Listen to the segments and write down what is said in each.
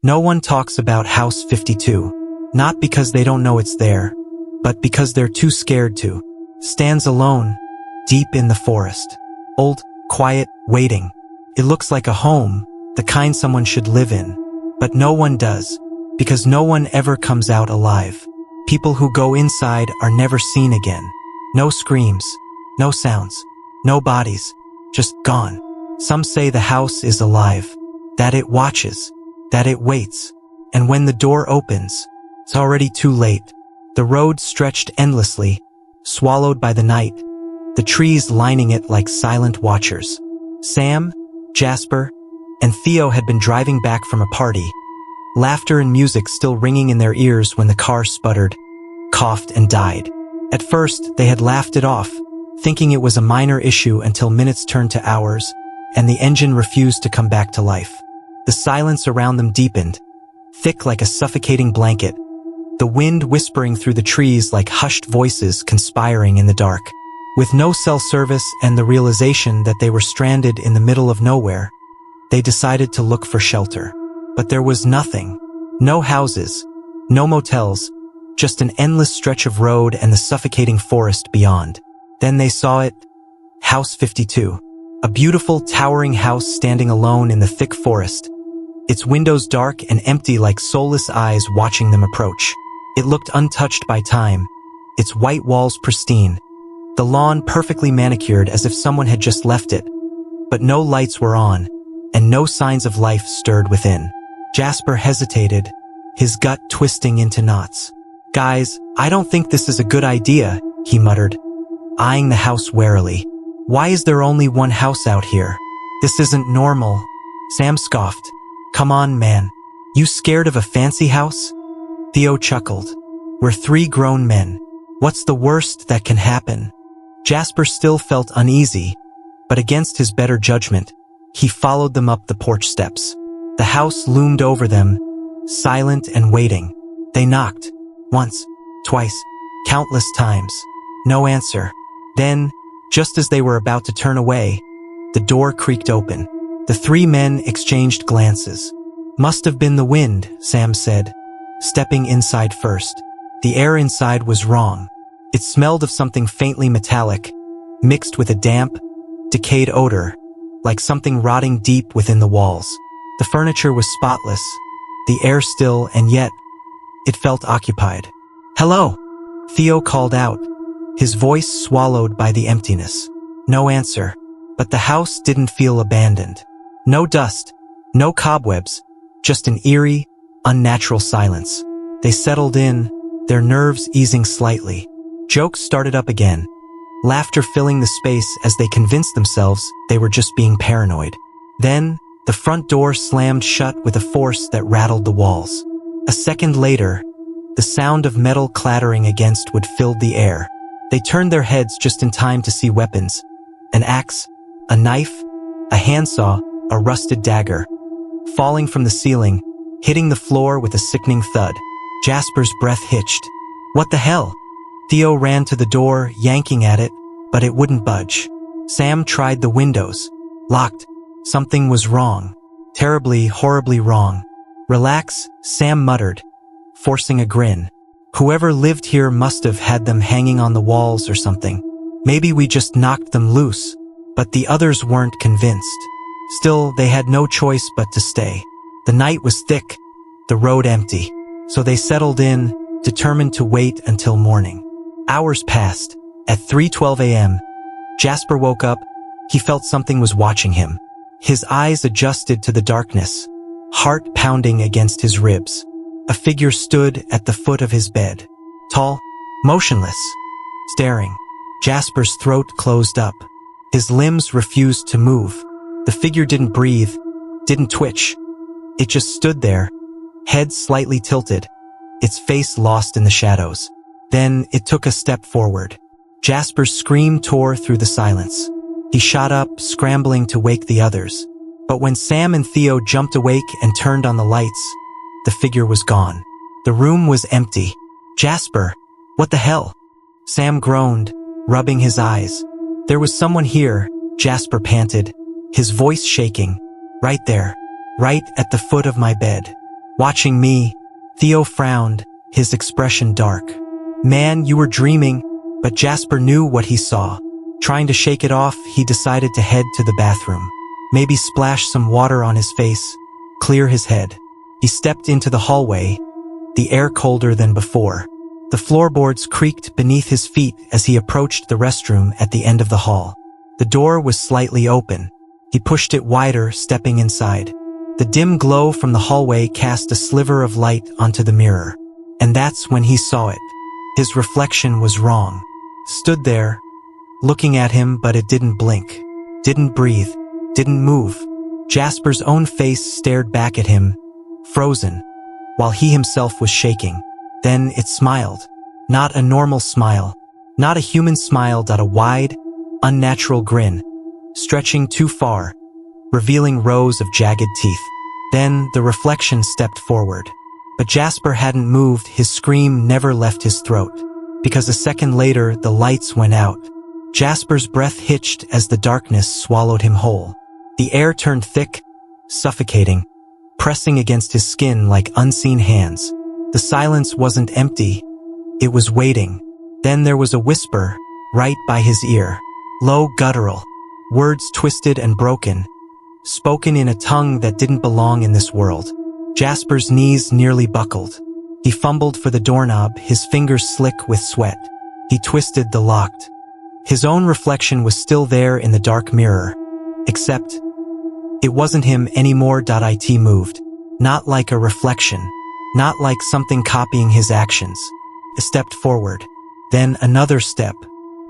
No one talks about House 52. Not because they don't know it's there, but because they're too scared to. Stands alone, deep in the forest. Old, quiet, waiting. It looks like a home, the kind someone should live in. But no one does, because no one ever comes out alive. People who go inside are never seen again. No screams, no sounds, no bodies, just gone. Some say the house is alive, that it watches, that it waits, and when the door opens, it's already too late. The road stretched endlessly, swallowed by the night, the trees lining it like silent watchers. Sam, Jasper, and Theo had been driving back from a party, laughter and music still ringing in their ears when the car sputtered, coughed, and died. At first, they had laughed it off, thinking it was a minor issue until minutes turned to hours, and the engine refused to come back to life. The silence around them deepened, thick like a suffocating blanket, the wind whispering through the trees like hushed voices conspiring in the dark. With no cell service and the realization that they were stranded in the middle of nowhere, they decided to look for shelter. But there was nothing. No houses, no motels, just an endless stretch of road and the suffocating forest beyond. Then they saw it, House 52. A beautiful, towering house standing alone in the thick forest, its windows dark and empty like soulless eyes watching them approach. It looked untouched by time, its white walls pristine, the lawn perfectly manicured as if someone had just left it. But no lights were on, and no signs of life stirred within. Jasper hesitated, his gut twisting into knots. "Guys, I don't think this is a good idea," he muttered, eyeing the house warily. "Why is there only one house out here? This isn't normal." Sam scoffed. "Come on, man. You scared of a fancy house?" Theo chuckled. "We're 3 grown men. What's the worst that can happen?" Jasper still felt uneasy, but against his better judgment, he followed them up the porch steps. The house loomed over them, silent and waiting. They knocked. Once, twice, countless times. No answer. Then, just as they were about to turn away, the door creaked open. The 3 men exchanged glances. "Must have been the wind," Sam said, stepping inside first. The air inside was wrong. It smelled of something faintly metallic, mixed with a damp, decayed odor, like something rotting deep within the walls. The furniture was spotless, the air still, and yet, it felt occupied. "Hello," Theo called out, his voice swallowed by the emptiness. No answer, but the house didn't feel abandoned. No dust, no cobwebs, just an eerie, unnatural silence. They settled in, their nerves easing slightly. Jokes started up again, laughter filling the space as they convinced themselves they were just being paranoid. Then, the front door slammed shut with a force that rattled the walls. A second later, the sound of metal clattering against wood filled the air. They turned their heads just in time to see weapons. An axe, a knife, a handsaw, a rusted dagger. Falling from the ceiling, hitting the floor with a sickening thud. Jasper's breath hitched. "What the hell?" Theo ran to the door, yanking at it, but it wouldn't budge. Sam tried the windows. Locked. Something was wrong. Terribly, horribly wrong. "Relax," Sam muttered, forcing a grin. "Whoever lived here must have had them hanging on the walls or something. Maybe we just knocked them loose." But the others weren't convinced. Still, they had no choice but to stay. The night was thick, the road empty. So they settled in, determined to wait until morning. Hours passed. At 3:12 a.m., Jasper woke up. He felt something was watching him. His eyes adjusted to the darkness, heart pounding against his ribs. A figure stood at the foot of his bed. Tall, motionless, staring. Jasper's throat closed up. His limbs refused to move. The figure didn't breathe, didn't twitch. It just stood there, head slightly tilted, its face lost in the shadows. Then it took a step forward. Jasper's scream tore through the silence. He shot up, scrambling to wake the others. But when Sam and Theo jumped awake and turned on the lights, the figure was gone. The room was empty. "Jasper, what the hell?" Sam groaned, rubbing his eyes. "There was someone here," Jasper panted, his voice shaking. "Right there, right at the foot of my bed." Watching me, Theo frowned, his expression dark. Man, you were dreaming, but Jasper knew what he saw. Trying to shake it off, he decided to head to the bathroom. Maybe splash some water on his face, clear his head. He stepped into the hallway, the air colder than before. The floorboards creaked beneath his feet as he approached the restroom at the end of the hall. The door was slightly open. He pushed it wider, stepping inside. The dim glow from the hallway cast a sliver of light onto the mirror. And that's when he saw it. His reflection was wrong. Stood there, looking at him, but it didn't blink, didn't breathe, didn't move. Jasper's own face stared back at him, frozen, while he himself was shaking. Then it smiled. Not a normal smile, not a human smile, a wide, unnatural grin, stretching too far, revealing rows of jagged teeth. Then the reflection stepped forward. But Jasper hadn't moved, his scream never left his throat. Because a second later, the lights went out. Jasper's breath hitched as the darkness swallowed him whole. The air turned thick, suffocating, pressing against his skin like unseen hands. The silence wasn't empty, it was waiting. Then there was a whisper, right by his ear. Low, guttural, words twisted and broken, spoken in a tongue that didn't belong in this world. Jasper's knees nearly buckled. He fumbled for the doorknob, his fingers slick with sweat. He twisted the lock. His own reflection was still there in the dark mirror. Except, it wasn't him anymore. It moved. Not like a reflection. Not like something copying his actions. It stepped forward. Then another step.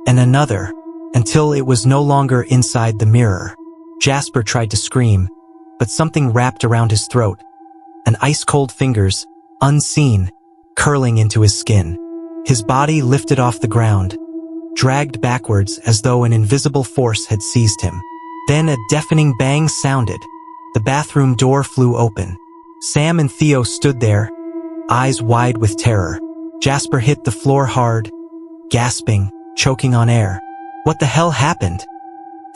And another. Until it was no longer inside the mirror. Jasper tried to scream, but something wrapped around his throat. And ice-cold fingers, unseen, curling into his skin. His body lifted off the ground, dragged backwards as though an invisible force had seized him. Then a deafening bang sounded. The bathroom door flew open. Sam and Theo stood there, eyes wide with terror. Jasper hit the floor hard, gasping, choking on air. What the hell happened?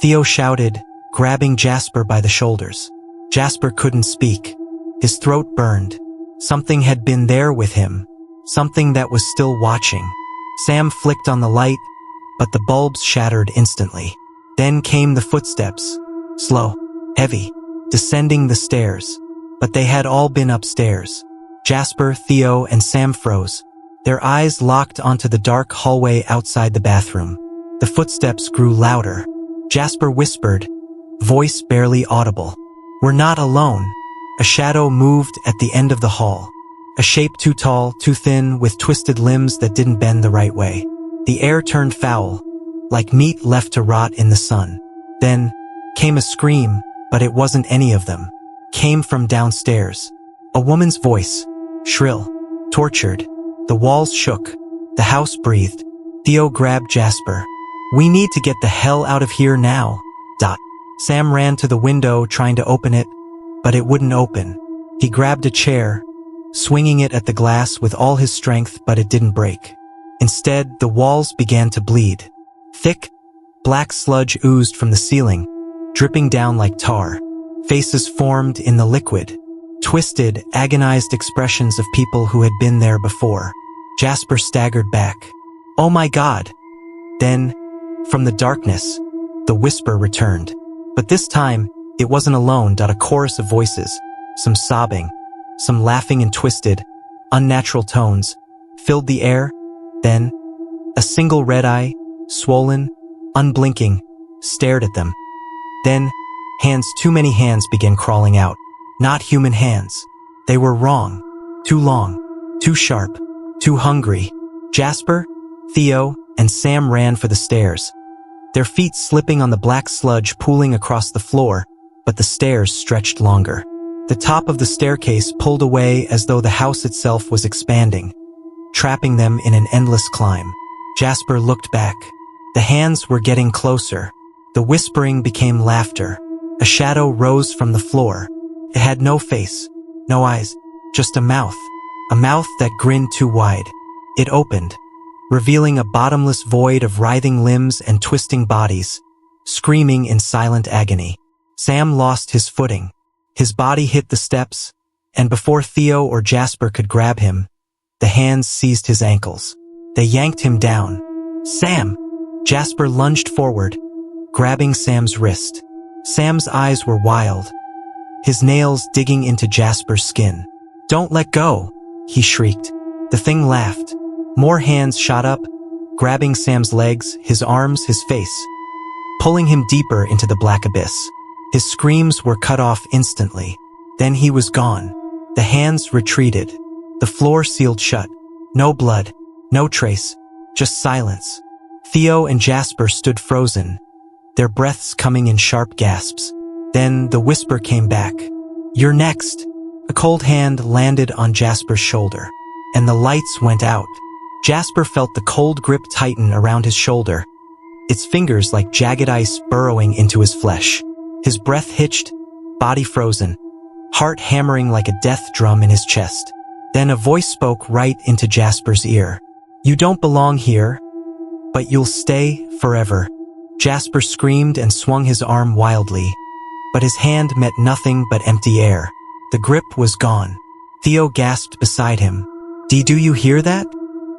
Theo shouted, grabbing Jasper by the shoulders. Jasper couldn't speak. His throat burned. Something had been there with him. Something that was still watching. Sam flicked on the light, but the bulbs shattered instantly. Then came the footsteps. Slow, heavy, descending the stairs. But they had all been upstairs. Jasper, Theo, and Sam froze. Their eyes locked onto the dark hallway outside the bathroom. The footsteps grew louder. Jasper whispered, voice barely audible. We're not alone. A shadow moved at the end of the hall. A shape too tall, too thin, with twisted limbs that didn't bend the right way. The air turned foul, like meat left to rot in the sun. Then came a scream, but it wasn't any of them. Came from downstairs. A woman's voice, shrill, tortured. The walls shook. The house breathed. Theo grabbed Jasper. We need to get the hell out of here now. Sam ran to the window trying to open it, but it wouldn't open. He grabbed a chair, swinging it at the glass with all his strength, but it didn't break. Instead, the walls began to bleed. Thick, black sludge oozed from the ceiling, dripping down like tar. Faces formed in the liquid. Twisted, agonized expressions of people who had been there before. Jasper staggered back. Oh my God! Then, from the darkness, the whisper returned. But this time, it wasn't alone. A chorus of voices, some sobbing, some laughing in twisted, unnatural tones, filled the air. Then, a single red eye, swollen, unblinking, stared at them. Then, hands, too many hands began crawling out. Not human hands. They were wrong. Too long. Too sharp. Too hungry. Jasper, Theo, and Sam ran for the stairs. Their feet slipping on the black sludge pooling across the floor, but the stairs stretched longer. The top of the staircase pulled away as though the house itself was expanding, trapping them in an endless climb. Jasper looked back. The hands were getting closer. The whispering became laughter. A shadow rose from the floor. It had no face, no eyes, just a mouth that grinned too wide. It opened, revealing a bottomless void of writhing limbs and twisting bodies, screaming in silent agony. Sam lost his footing. His body hit the steps, And before Theo or Jasper could grab him, the hands seized his ankles. They yanked him down. Sam! Jasper lunged forward, grabbing Sam's wrist. Sam's eyes were wild, his nails digging into Jasper's skin. "Don't let go!" he shrieked. The thing laughed. More hands shot up, grabbing Sam's legs, his arms, his face, pulling him deeper into the black abyss. His screams were cut off instantly. Then he was gone. The hands retreated. The floor sealed shut. No blood, no trace, just silence. Theo and Jasper stood frozen, their breaths coming in sharp gasps. Then the whisper came back. "You're next." A cold hand landed on Jasper's shoulder, and the lights went out. Jasper felt the cold grip tighten around his shoulder, its fingers like jagged ice burrowing into his flesh. His breath hitched, body frozen, heart hammering like a death drum in his chest. Then a voice spoke right into Jasper's ear. "You don't belong here, but you'll stay forever." Jasper screamed and swung his arm wildly, but his hand met nothing but empty air. The grip was gone. Theo gasped beside him. Do you hear that?"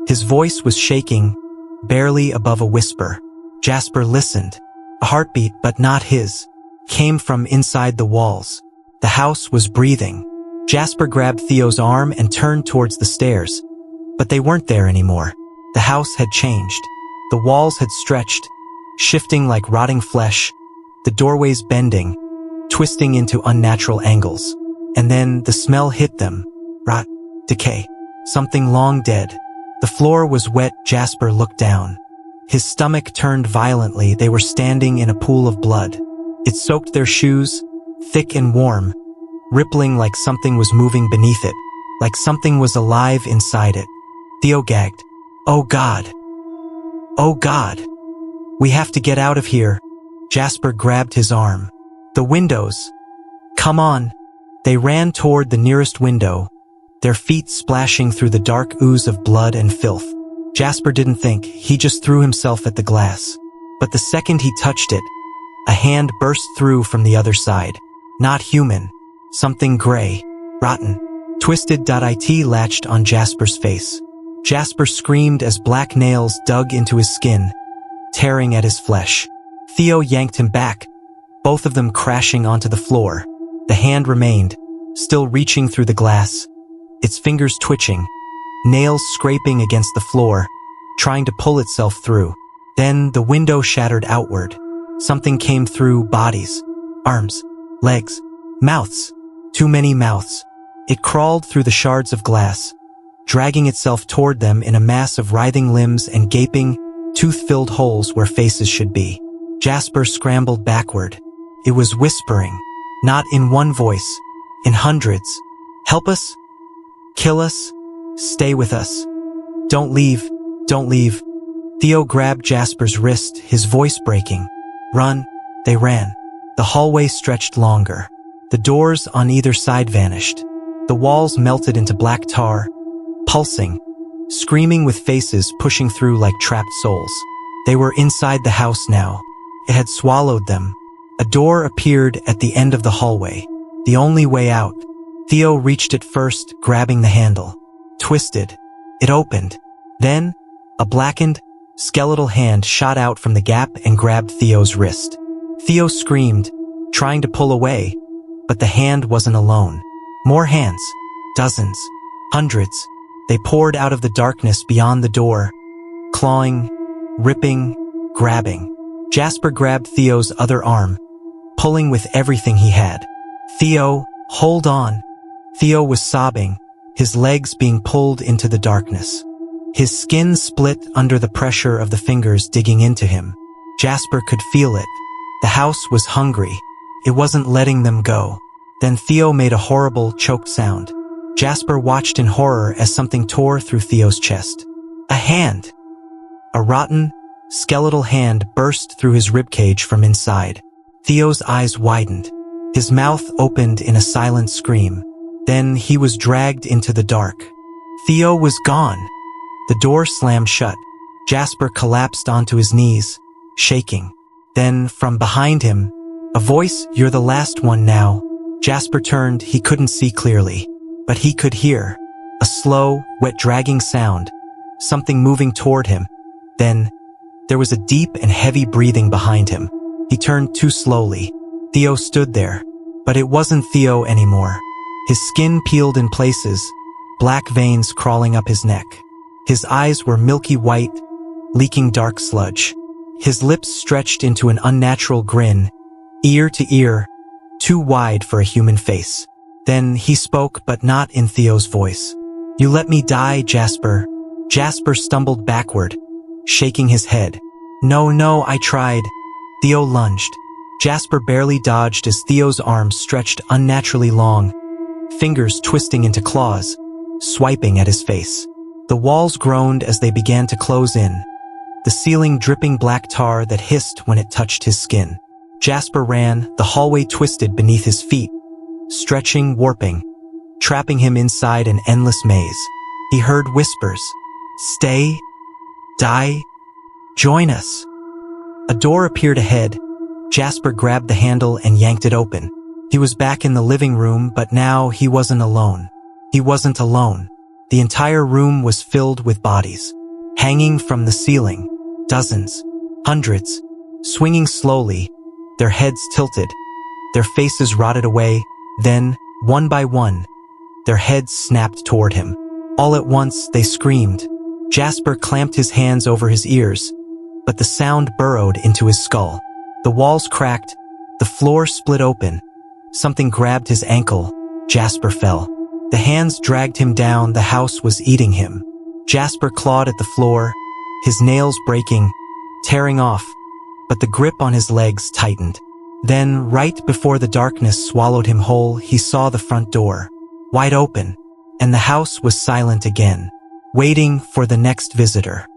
His voice was shaking, barely above a whisper. Jasper listened. A heartbeat, but not his, came from inside the walls. The house was breathing. Jasper grabbed Theo's arm and turned towards the stairs, but they weren't there anymore. The house had changed. The walls had stretched, shifting like rotting flesh, the doorways bending, twisting into unnatural angles. And then the smell hit them. Rot, decay, something long dead. The floor was wet. Jasper looked down. His stomach turned violently. They were standing in a pool of blood. It soaked their shoes, thick and warm, rippling like something was moving beneath it, like something was alive inside it. Theo gagged. "Oh God! Oh God! We have to get out of here." Jasper grabbed his arm. "The windows! Come on!" They ran toward the nearest window, their feet splashing through the dark ooze of blood and filth. Jasper didn't think, he just threw himself at the glass. But the second he touched it, a hand burst through from the other side. Not human. Something gray, rotten, twisted. It latched on Jasper's face. Jasper screamed as black nails dug into his skin, tearing at his flesh. Theo yanked him back, both of them crashing onto the floor. The hand remained, still reaching through the glass, its fingers twitching, nails scraping against the floor, trying to pull itself through. Then the window shattered outward. Something came through. Bodies, arms, legs, mouths. Too many mouths. It crawled through the shards of glass, dragging itself toward them in a mass of writhing limbs and gaping, tooth-filled holes where faces should be. Jasper scrambled backward. It was whispering, not in one voice, in hundreds. "Help us? Kill us? Stay with us. Don't leave, don't leave." Theo grabbed Jasper's wrist, his voice breaking. "Run." They ran. The hallway stretched longer. The doors on either side vanished. The walls melted into black tar, pulsing, screaming with faces pushing through like trapped souls. They were inside the house now. It had swallowed them. A door appeared at the end of the hallway, the only way out. Theo reached it first, grabbing the handle. Twisted. It opened. Then, a blackened, skeletal hand shot out from the gap and grabbed Theo's wrist. Theo screamed, trying to pull away, but the hand wasn't alone. More hands. Dozens. Hundreds. They poured out of the darkness beyond the door, clawing, ripping, grabbing. Jasper grabbed Theo's other arm, pulling with everything he had. "Theo, hold on." Theo was sobbing, his legs being pulled into the darkness. His skin split under the pressure of the fingers digging into him. Jasper could feel it. The house was hungry. It wasn't letting them go. Then Theo made a horrible, choked sound. Jasper watched in horror as something tore through Theo's chest. A hand. A rotten, skeletal hand burst through his ribcage from inside. Theo's eyes widened. His mouth opened in a silent scream. Then he was dragged into the dark. Theo was gone. The door slammed shut. Jasper collapsed onto his knees, shaking. Then, from behind him, a voice, "You're the last one now." Jasper turned. He couldn't see clearly. but he could hear a slow, wet dragging sound, something moving toward him. Then, there was a deep and heavy breathing behind him. He turned too slowly. Theo stood there, but it wasn't Theo anymore. His skin peeled in places, black veins crawling up his neck. His eyes were milky white, leaking dark sludge. His lips stretched into an unnatural grin, ear to ear, too wide for a human face. Then he spoke, but not in Theo's voice. "You let me die, Jasper." Jasper stumbled backward, shaking his head. No, I tried." Theo lunged. Jasper barely dodged as Theo's arms stretched unnaturally long, fingers twisting into claws, swiping at his face. The walls groaned as they began to close in, the ceiling dripping black tar that hissed when it touched his skin. Jasper ran, the hallway twisted beneath his feet, stretching, warping, trapping him inside an endless maze. He heard whispers. "Stay. Die. Join us." A door appeared ahead. Jasper grabbed the handle and yanked it open. He was back in the living room, but now he wasn't alone. He wasn't alone. The entire room was filled with bodies, hanging from the ceiling. Dozens, hundreds, swinging slowly, their heads tilted, their faces rotted away. Then, one by one, their heads snapped toward him. All at once, they screamed. Jasper clamped his hands over his ears, but the sound burrowed into his skull. The walls cracked, the floor split open. Something grabbed his ankle. Jasper fell. The hands dragged him down. The house was eating him. Jasper clawed at the floor, his nails breaking, tearing off, but the grip on his legs tightened. Then, right before the darkness swallowed him whole, he saw the front door, wide open, and the house was silent again, waiting for the next visitor.